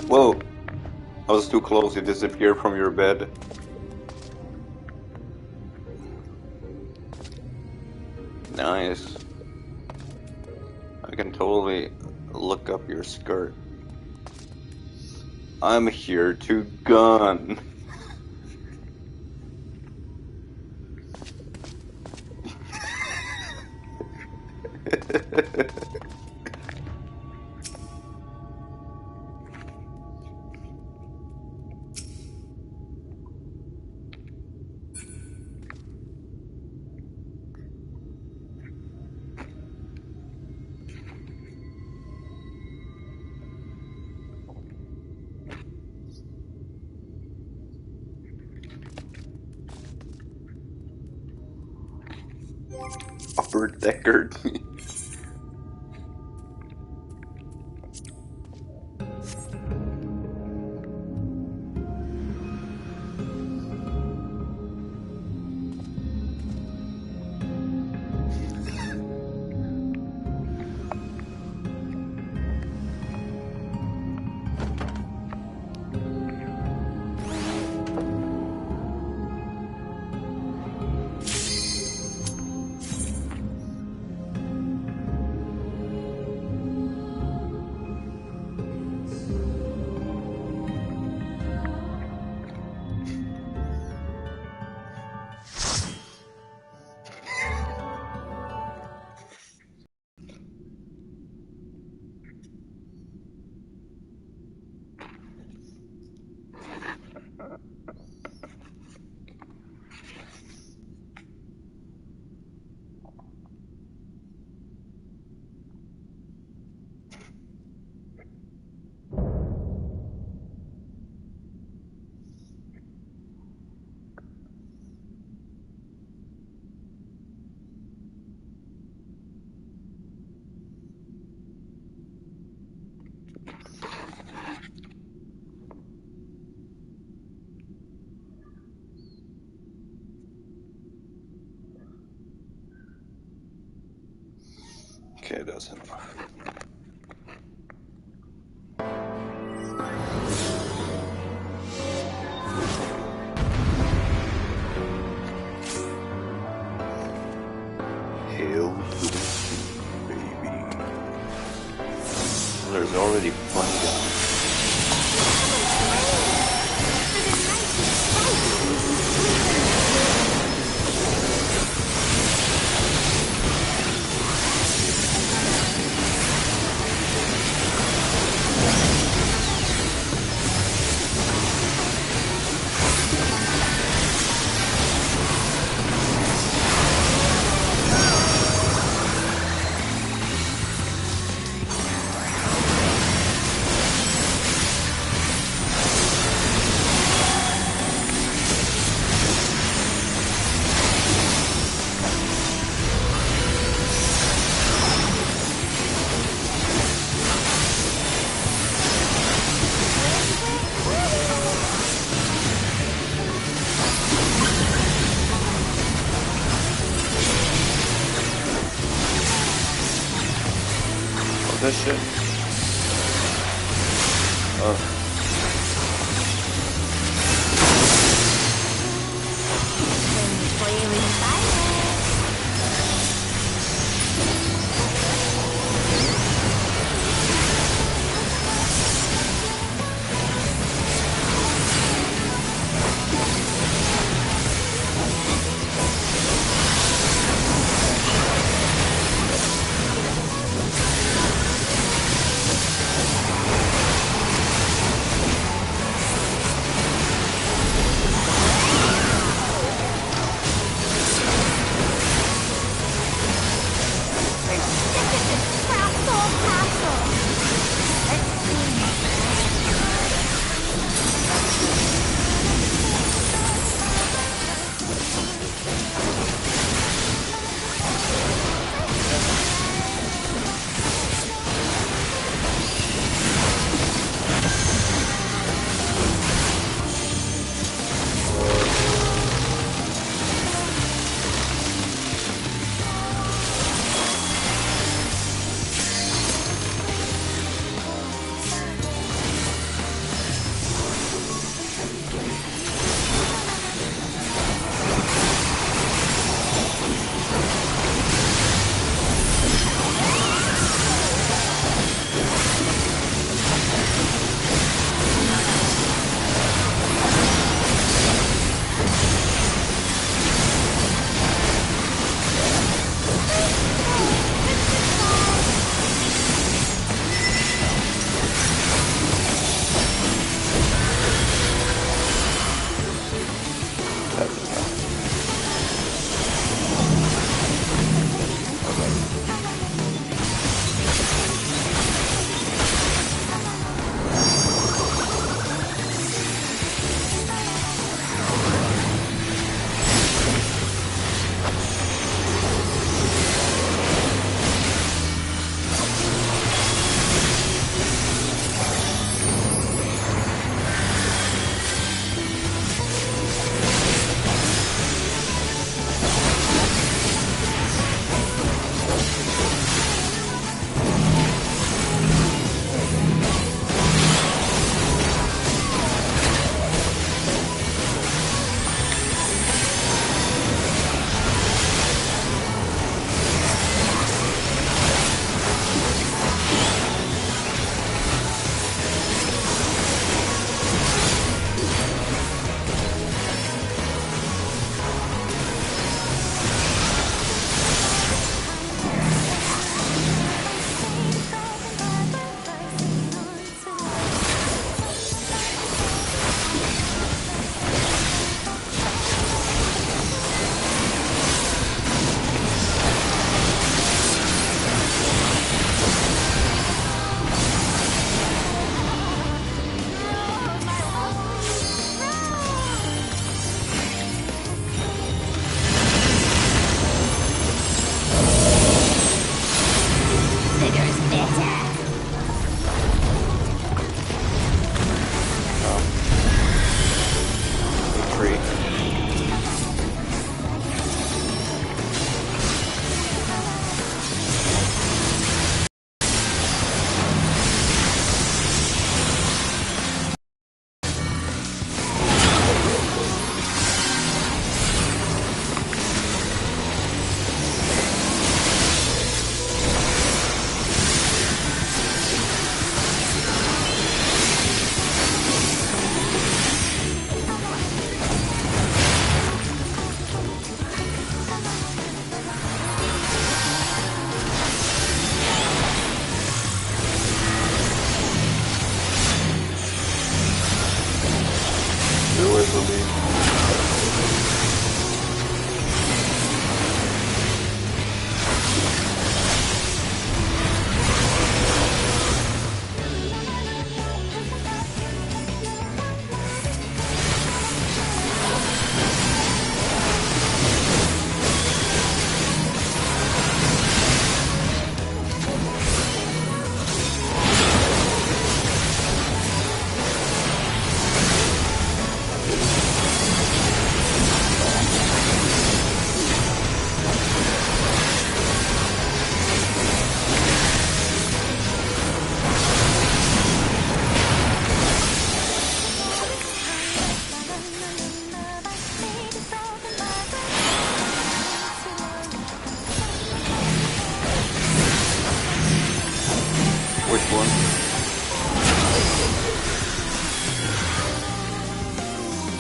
Whoa! I was too close, you disappeared from your bed. Nice. I can totally look up your skirt. I'm here to gun. Upper decker. Okay, that's enough. Hail to the sea, baby. There's already fun guys. This shit. Oh.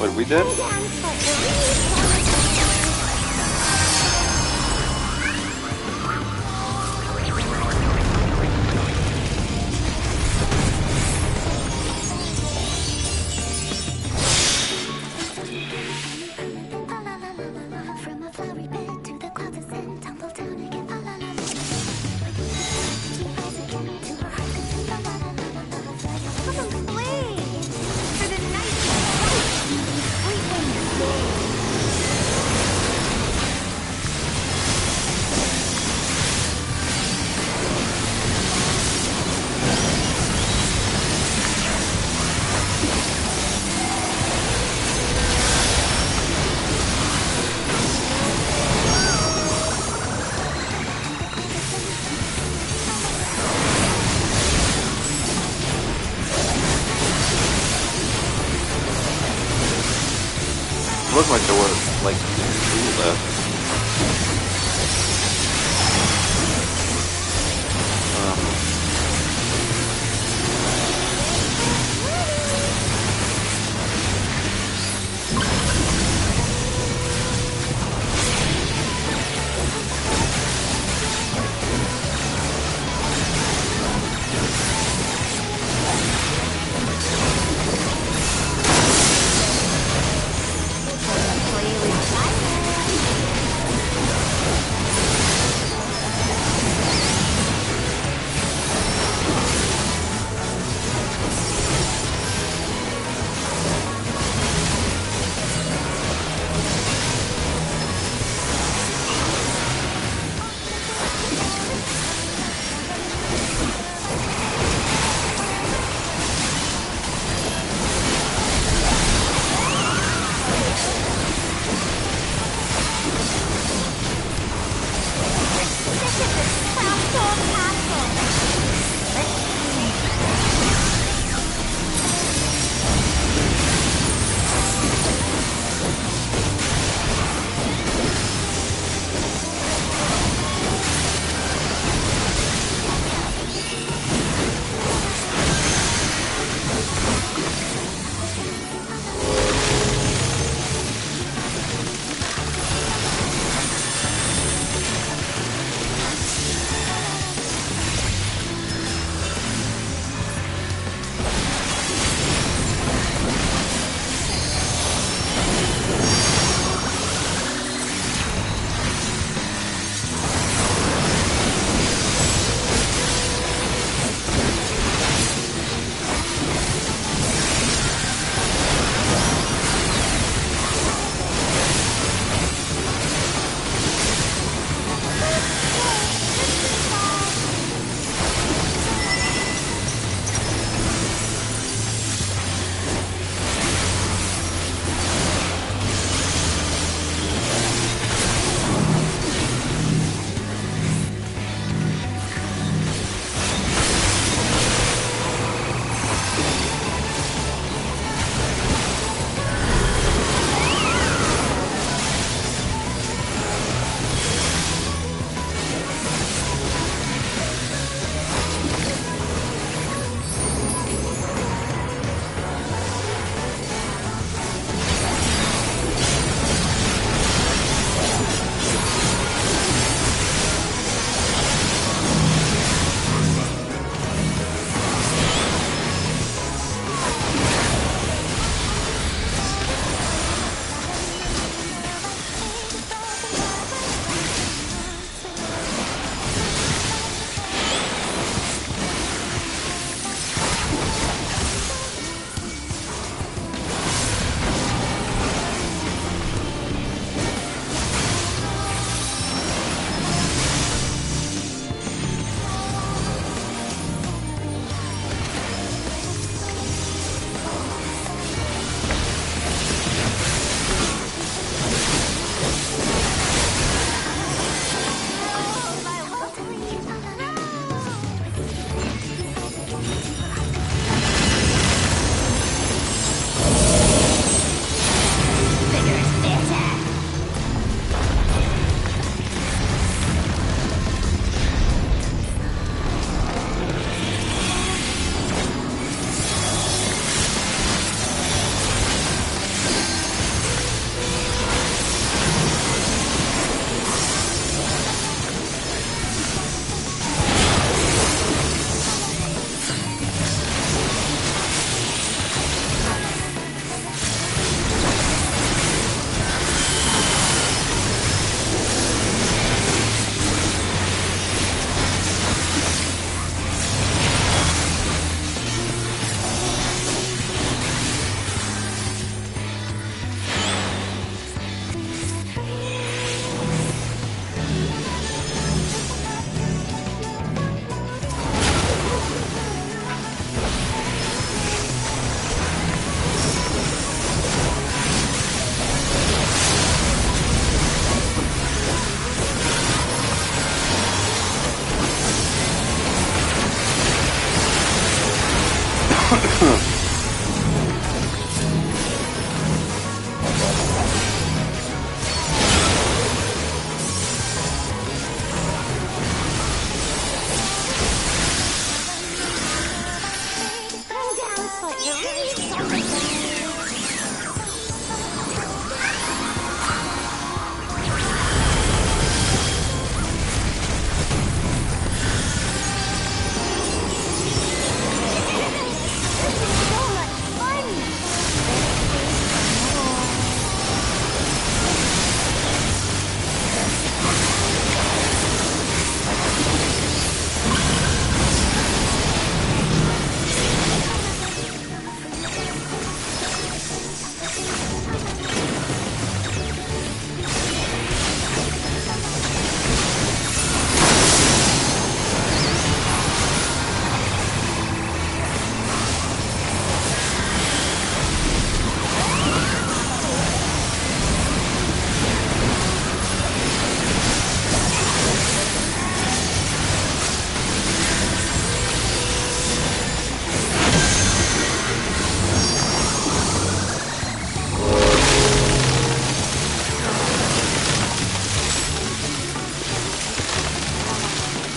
What we did? Looked like there was like 2 left.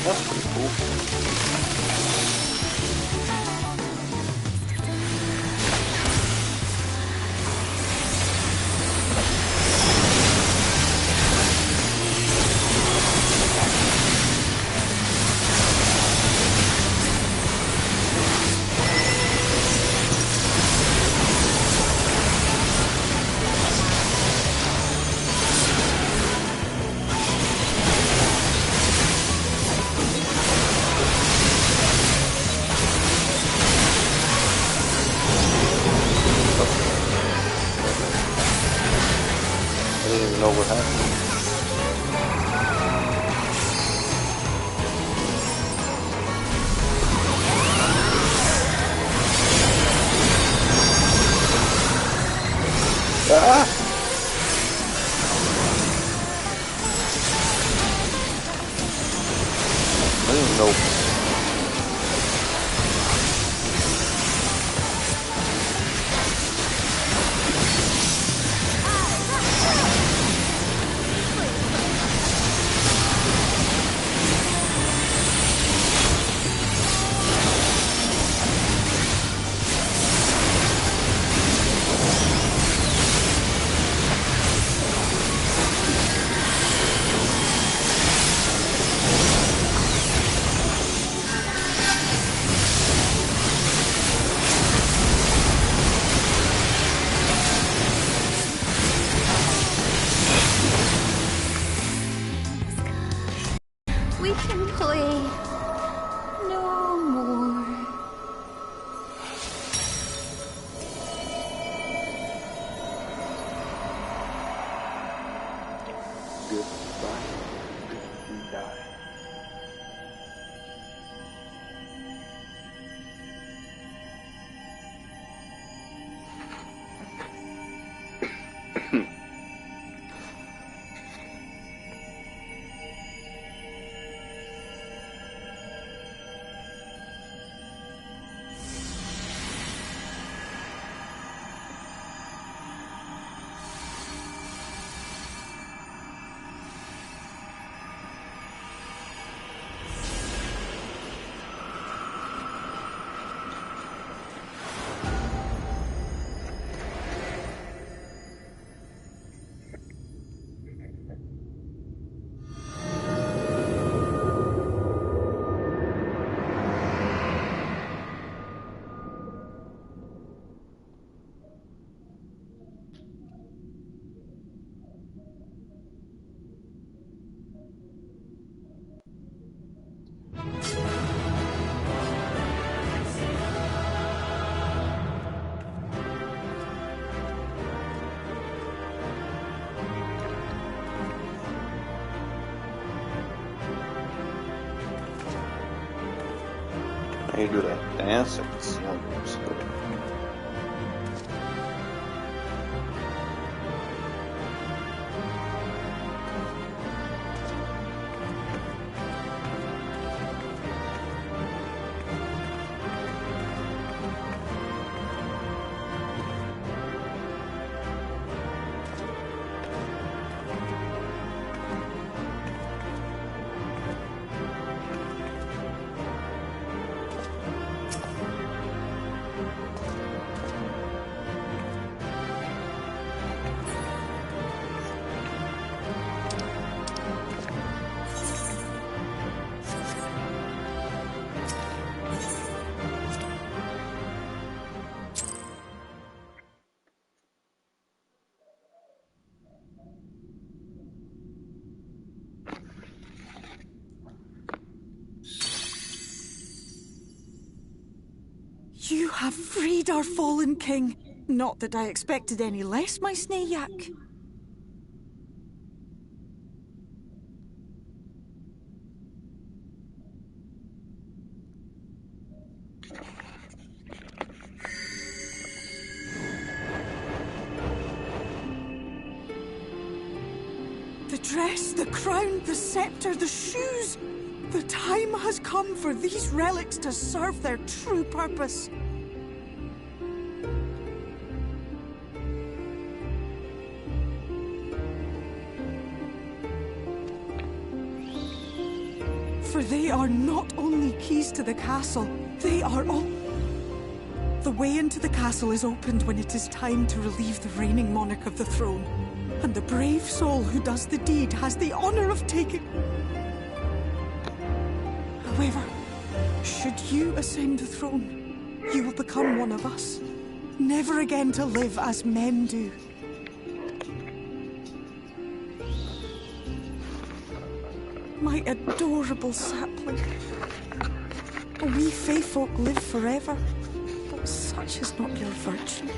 That's pretty cool. I didn't even know what happened. Ah! I didn't know. We can play no more. Goodbye. You die. Now you do that dance, I can see how it's good. You have freed our fallen king. Not that I expected any less, my Snayak. The dress, the crown, the scepter, the shoes. The time has come for these relics to serve their true purpose. For They are not only keys to the castle, they are all... The way into the castle is opened when it is time to relieve the reigning monarch of the throne. And the brave soul who does the deed has the honor of taking... However, should you ascend the throne, you will become one of us, never again to live as men do. My adorable sapling. We Fae folk live forever, but such is not your virtue.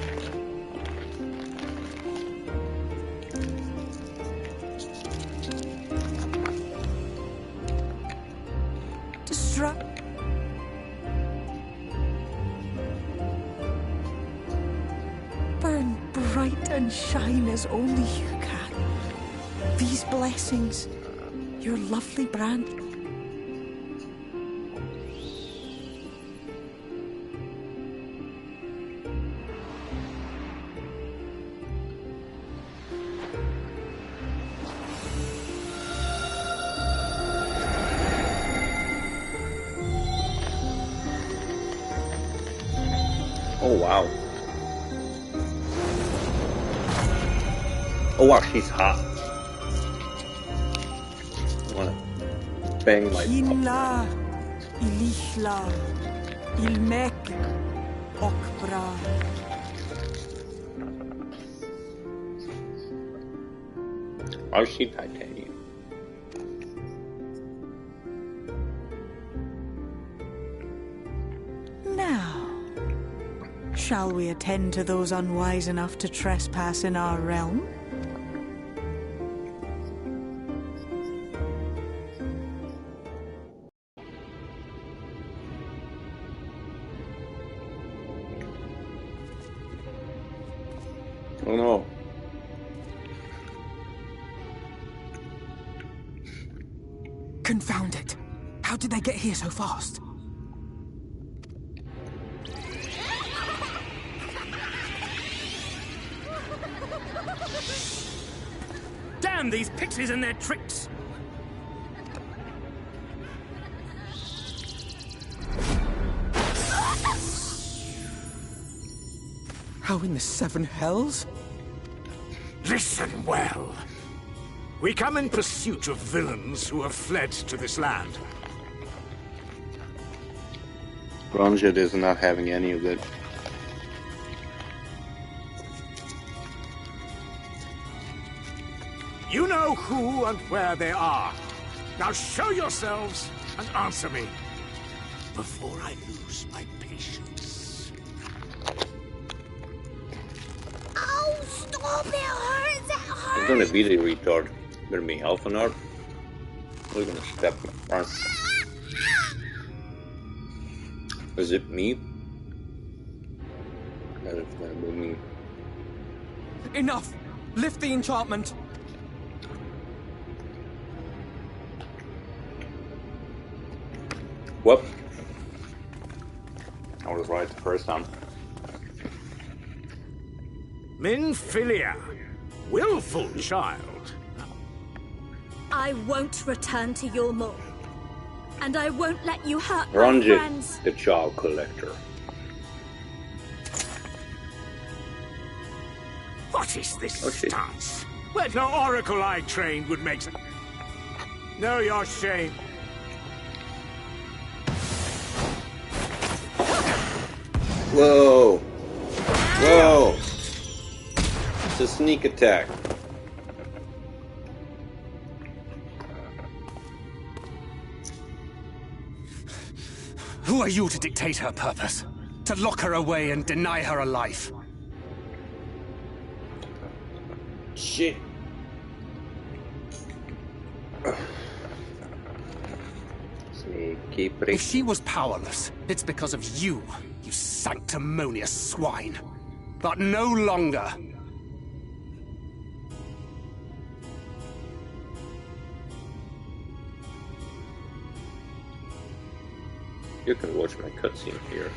Burn bright and shine as only you can. These blessings, your lovely brand. Oh wow. Oh wow, she's hot. I wanna bang my Inla, ilishla, ilmek, okbra. How is she titanium? Now, shall we attend to those unwise enough to trespass in our realm? Oh no. Confound it. How did they get here so fast? Damn these pixies and their tricks! How in the seven hells? Listen well. We come in pursuit of villains who have fled to this land. Grunget is not having any of it. You know who and where they are. Now show yourselves and answer me before I lose my patience. Oh, stop! It hurts! It hurts! It's gonna be the retard. Gonna be Elfenard. We're gonna step in front. Is it me? That is gonna be me. Enough! Lift the enchantment! Whoop. I was right the first time. Minfilia, willful child. I won't return to your maw. And I won't let you hurt my friends. Grunget, the child collector. What is this Oh, shit. stance? Where no oracle I trained would make sense. Know your shame. Whoa! Whoa! It's a sneak attack. Who are you to dictate her purpose? To lock her away and deny her a life? Shit. Sneaky prick. If she was powerless, it's because of you, you sanctimonious swine. But no longer. You can watch my cutscene here.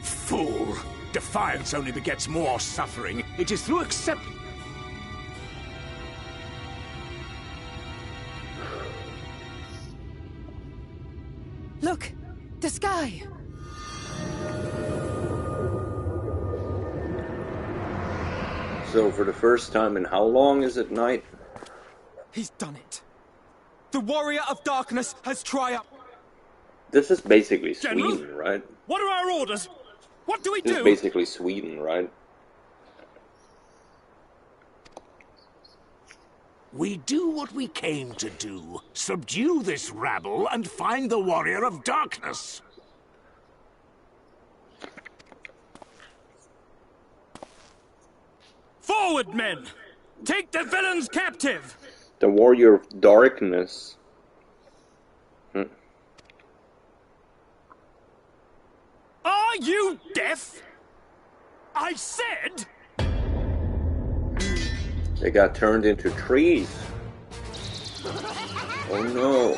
Fool! Defiance only begets more suffering. It is through accept... Look! The sky! So for the first time in how long is it night? He's done it. The Warrior of Darkness has triumphed. This is basically General? Sweden, right? What are our orders? What do we This is do? basically Sweden, right? We do what we came to do. Subdue this rabble and find the Warrior of Darkness. Forward, men! Take the villains captive! The Warrior of Darkness. Are you deaf? I said... They got turned into trees. Oh no.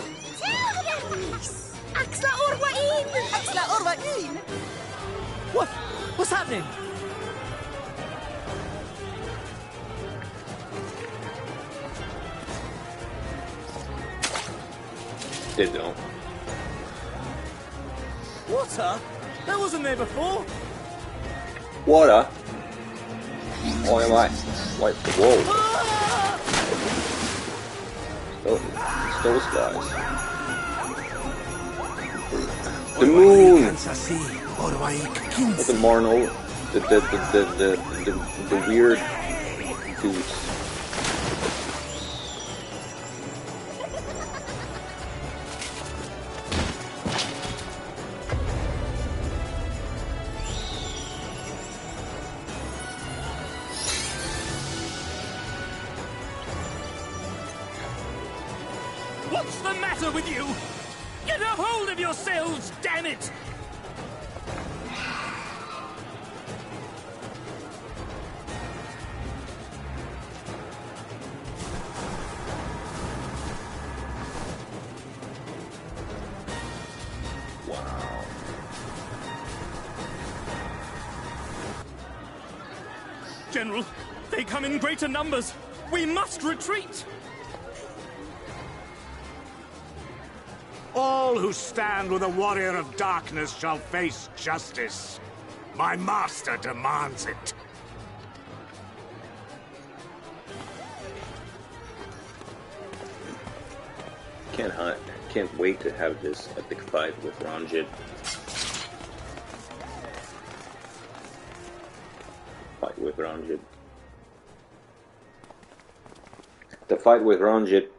What's happening? They don't. Water? That wasn't there before. Water? Oh, am I? Like, whoa. Oh, it's those guys. The moon! Look at Marno. The weird dudes. What's the matter with you? Get a hold of yourselves, damn it! Wow. General, they come in greater numbers. We must retreat. All who stand with a Warrior of Darkness shall face justice. My master demands it. Can't wait to have this epic fight with Ranjit. The fight with Ranjit.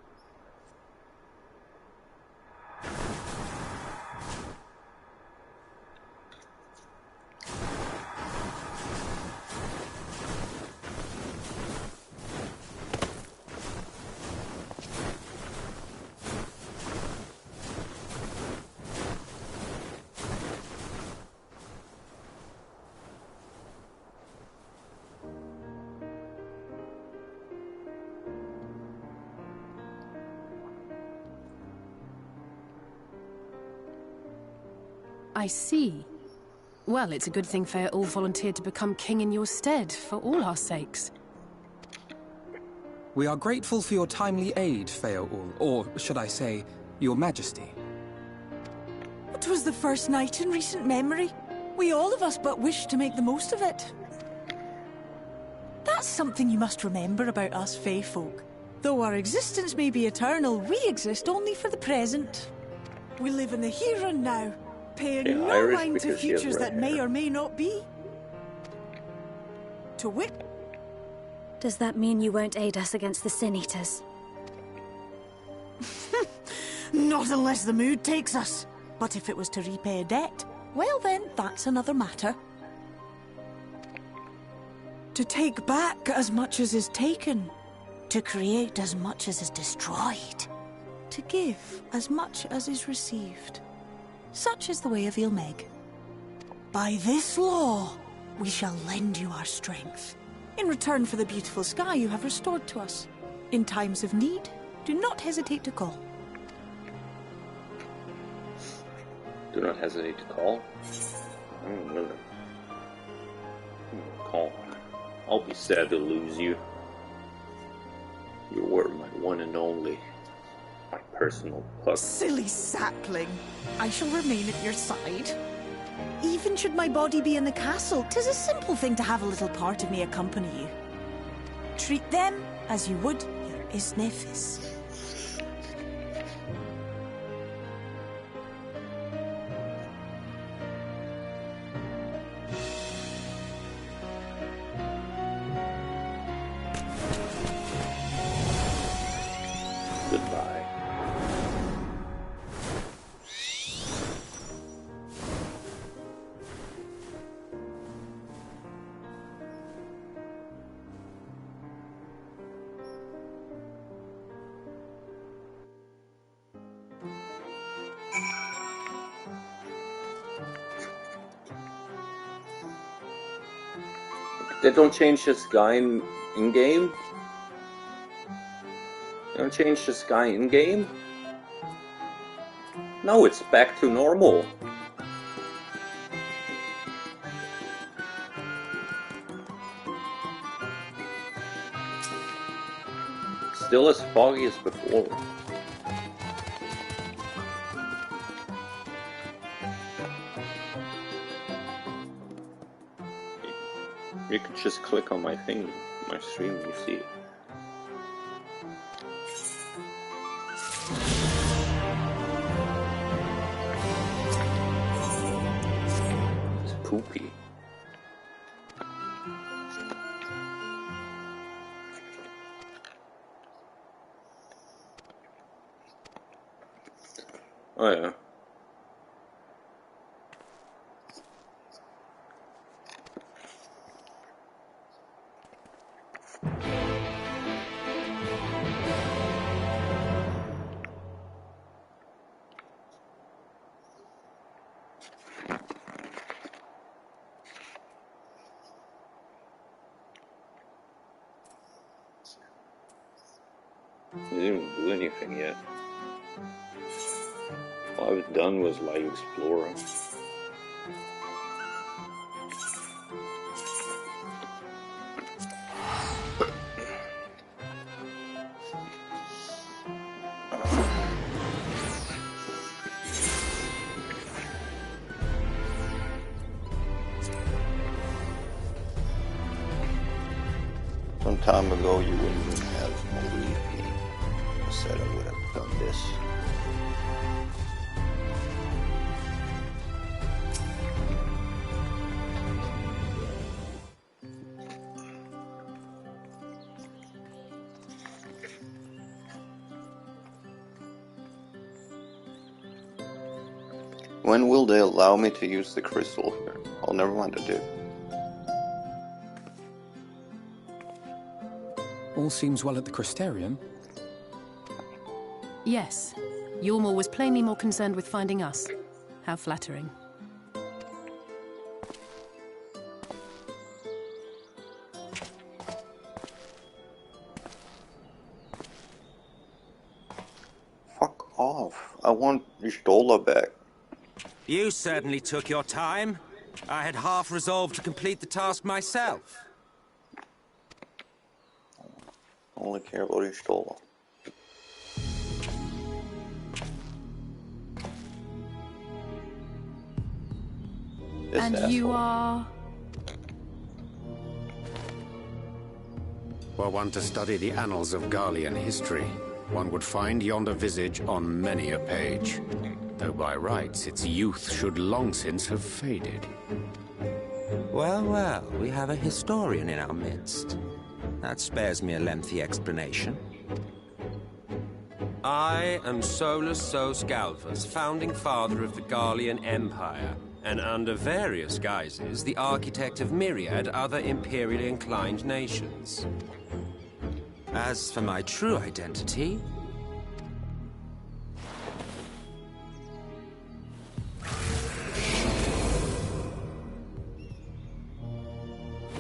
I see. Well, it's a good thing Feaul volunteered to become king in your stead, for all our sakes. We are grateful for your timely aid, Feaul, or should I say, your majesty. It was the first night in recent memory. We all of us but wished to make the most of it. That's something you must remember about us Fae folk. Though our existence may be eternal, we exist only for the present. We live in the here and now, paying Yeah, no Irish mind to because she has futures red that may hair. or may not be. To wit, Does that mean you won't aid us against the Sin Eaters? not unless the mood takes us. But if it was to repay a debt, well then, that's another matter. To take back as much as is taken. To create as much as is destroyed. To give as much as is received. Such is the way of Ilmeg. By this law, we shall lend you our strength. In return for the beautiful sky you have restored to us. In times of need, do not hesitate to call. Do not hesitate to call. I'm gonna call. I'll be sad to lose you. You were my one and only. My personal puck. Silly sapling. I shall remain at your side. Even should my body be in the castle, 'tis a simple thing to have a little part of me accompany you. Treat them as you would your isnnefis. Goodbye. They don't change the sky in game? They don't change the sky in game? No, it's back to normal. Still as foggy as before. You could just click on my thing, my stream, and you see it. It's poopy. Oh yeah. I didn't do anything yet. All I've done was like exploring. Some time ago, you wouldn't even have believed me. I said I would have done this. When will they allow me to use the crystal here? Oh, never mind, I did. All seems well at the Crystarium. Yes. Yormor was plainly more concerned with finding us. How flattering. Fuck off. I want Stola back. You certainly took your time. I had half resolved to complete the task myself. I only care about Stola. And asshole. you are... Were one to study the annals of Garlean history, one would find yonder visage on many a page. Though by rights its youth should long since have faded. Well, well, we have a historian in our midst. That spares me a lengthy explanation. I am Solus Sos Galvus, founding father of the Garlean Empire, and under various guises, the architect of myriad other imperially inclined nations. As for my true identity...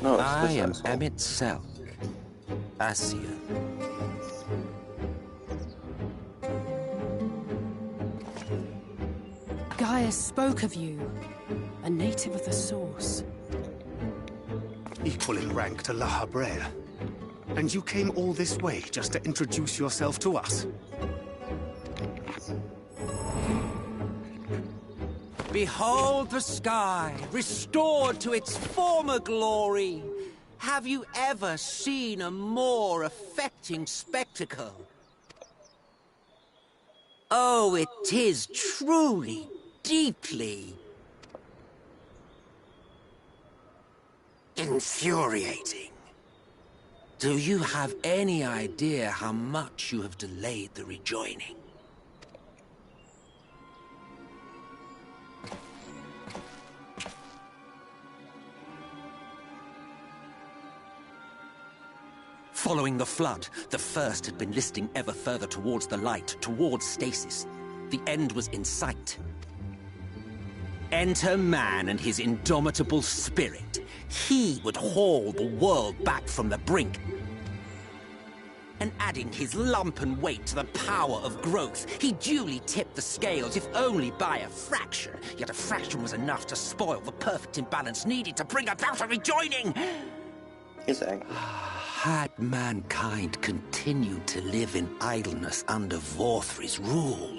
No, I am asshole. Emmett Selk, Assia. Gaius spoke of you. A native of the Source. Equal in rank to La Habrel. And you came all this way just to introduce yourself to us? Behold the sky, restored to its former glory. Have you ever seen a more affecting spectacle? Oh, it is truly, deeply infuriating. Do you have any idea how much you have delayed the rejoining? Following the flood, the First had been listing ever further towards the light, towards stasis. The end was in sight. Enter man and his indomitable spirit. He would haul the world back from the brink. And adding his lumpen weight to the power of growth, he duly tipped the scales, if only by a fraction. Yet a fraction was enough to spoil the perfect imbalance needed to bring about a rejoining. He's angry. Had mankind continued to live in idleness under Vorthri's rule,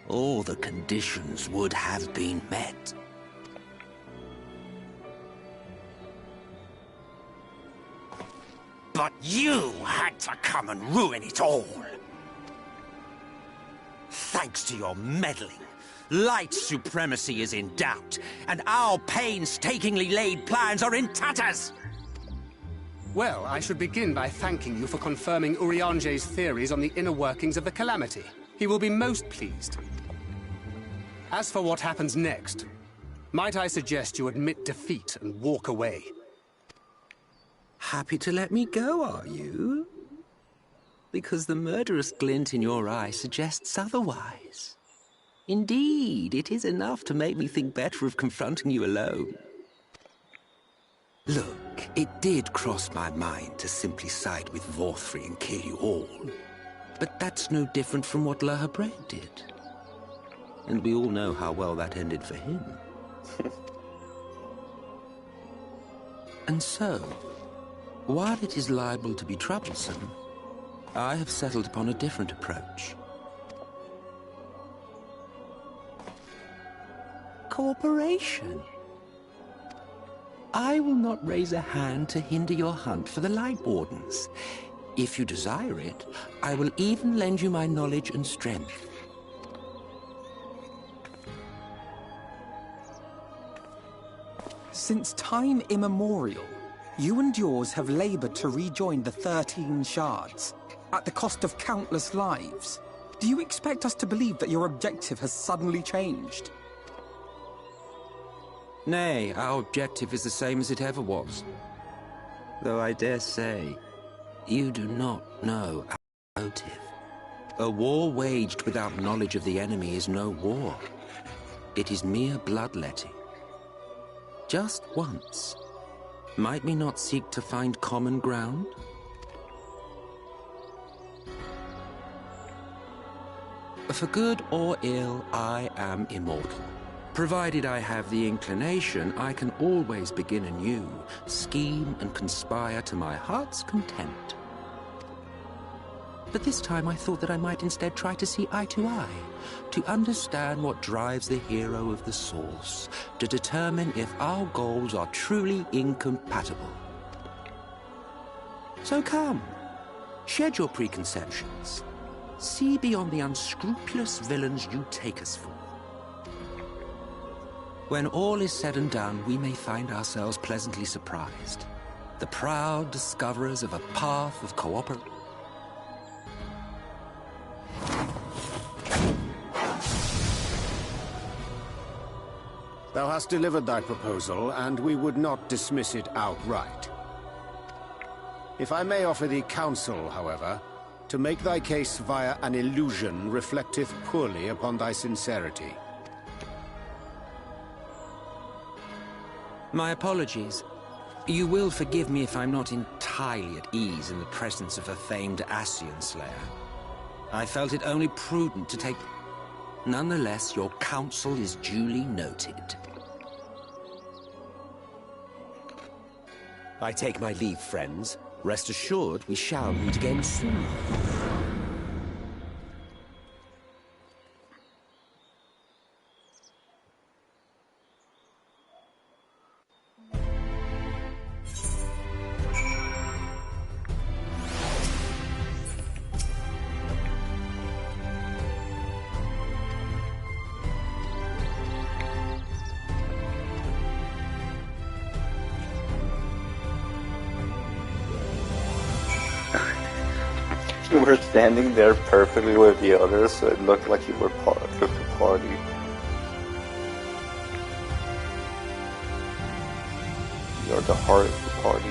all the conditions would have been met. But you had to come and ruin it all. Thanks to your meddling, light supremacy is in doubt, and our painstakingly laid plans are in tatters! Well, I should begin by thanking you for confirming Urianger's theories on the inner workings of the Calamity. He will be most pleased. As for what happens next, might I suggest you admit defeat and walk away? Happy to let me go, are you? Because the murderous glint in your eye suggests otherwise. Indeed, it is enough to make me think better of confronting you alone. Look, it did cross my mind to simply side with Vorthri and kill you all. But that's no different from what Lahabred did. And we all know how well that ended for him. And so, while it is liable to be troublesome, I have settled upon a different approach. Cooperation. I will not raise a hand to hinder your hunt for the Light Wardens. If you desire it, I will even lend you my knowledge and strength. Since time immemorial, you and yours have labored to rejoin the 13 shards, at the cost of countless lives. Do you expect us to believe that your objective has suddenly changed? Nay, our objective is the same as it ever was. Though I dare say, you do not know our motive. A war waged without knowledge of the enemy is no war. It is mere bloodletting. Just once, might we not seek to find common ground? For good or ill, I am immortal. Provided I have the inclination, I can always begin anew, scheme and conspire to my heart's content. But this time I thought that I might instead try to see eye to eye, to understand what drives the hero of the Source, to determine if our goals are truly incompatible. So come, shed your preconceptions. See beyond the unscrupulous villains you take us for. When all is said and done, we may find ourselves pleasantly surprised. The proud discoverers of a path of cooperation. Thou hast delivered thy proposal, and we would not dismiss it outright. If I may offer thee counsel, however, to make thy case via an illusion reflecteth poorly upon thy sincerity. My apologies. You will forgive me if I'm not entirely at ease in the presence of a famed Ascian Slayer. I felt it only prudent to take... Nonetheless, your counsel is duly noted. I take my leave, friends. Rest assured, we shall meet again soon. You were standing there perfectly with the others, so it looked like you were part of the party. You're the heart of the party.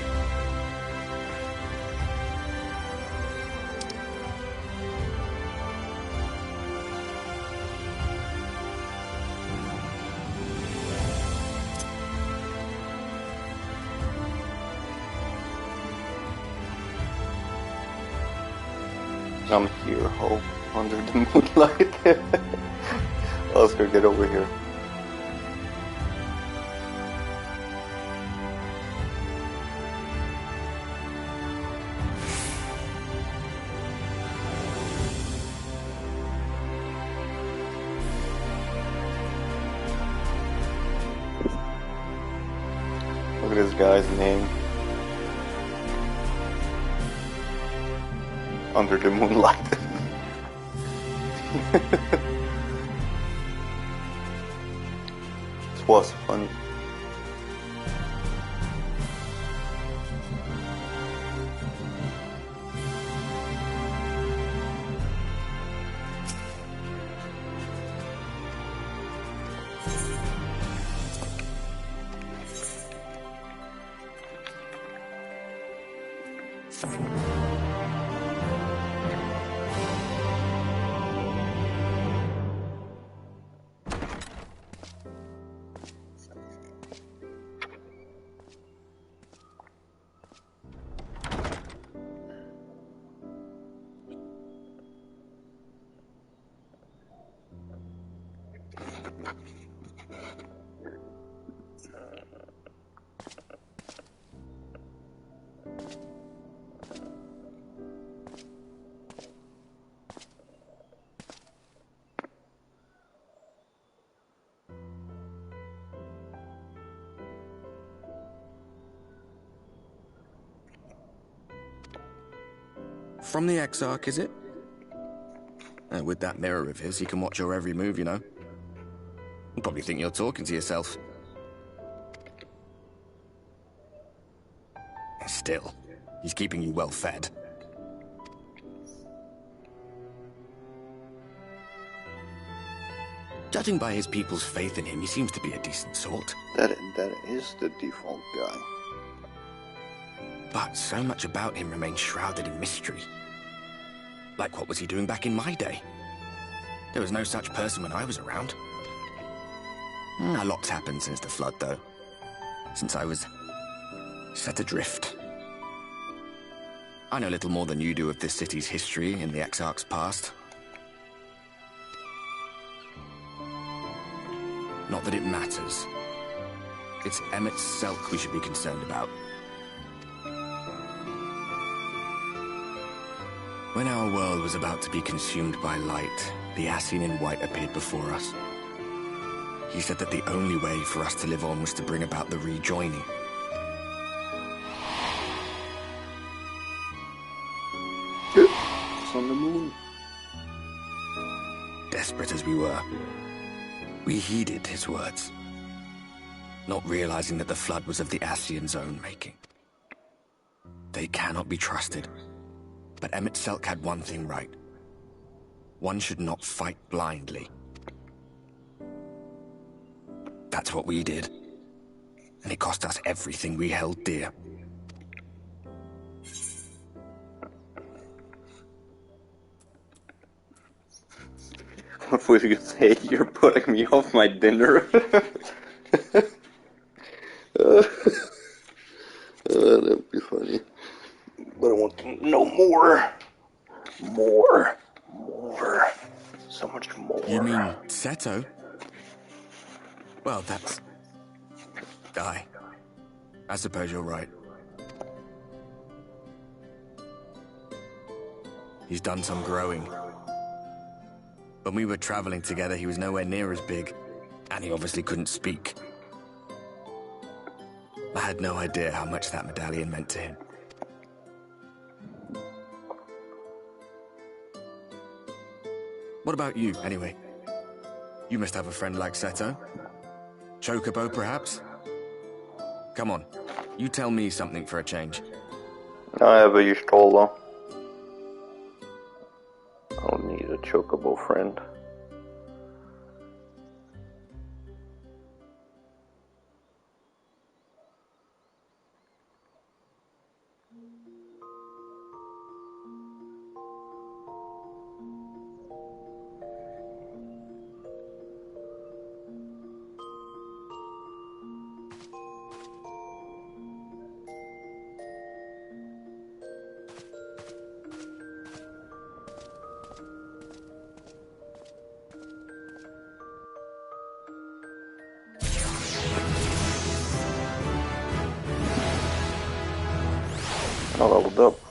I'm here, Hope, under the moonlight. Oscar, get over here. Look at this guy's name. Under the moonlight. This was funny. From the Exarch, is it? With that mirror of his, he can watch your every move, you know. You'll probably think you're talking to yourself. Still, he's keeping you well fed. Judging by his people's faith in him, he seems to be a decent sort. That is the default guy. But so much about him remains shrouded in mystery. Like, what was he doing back in my day? There was no such person when I was around. A lot's happened since the flood, though. Since I was set adrift. I know little more than you do of this city's history in the Exarch's past. Not that it matters. It's Emmet Selk we should be concerned about. When our world was about to be consumed by light, the Ascian in white appeared before us. He said that the only way for us to live on was to bring about the rejoining. It's on the moon. Desperate as we were, we heeded his words, not realizing that the flood was of the Ascian's own making. They cannot be trusted. But Emmet Selk had one thing right. One should not fight blindly. That's what we did. And it cost us everything we held dear. What would you say? You're putting me off my dinner? That'd be funny. But I want to know more. More. So much more. You mean Seto? Well, that's... I suppose you're right. He's done some growing. When we were traveling together, he was nowhere near as big. And he obviously couldn't speak. I had no idea how much that medallion meant to him. What about you, anyway? You must have a friend like Seto. Chocobo, perhaps? Come on, you tell me something for a change. Nej, jag var just hålla. a chocobo friend. I leveled up.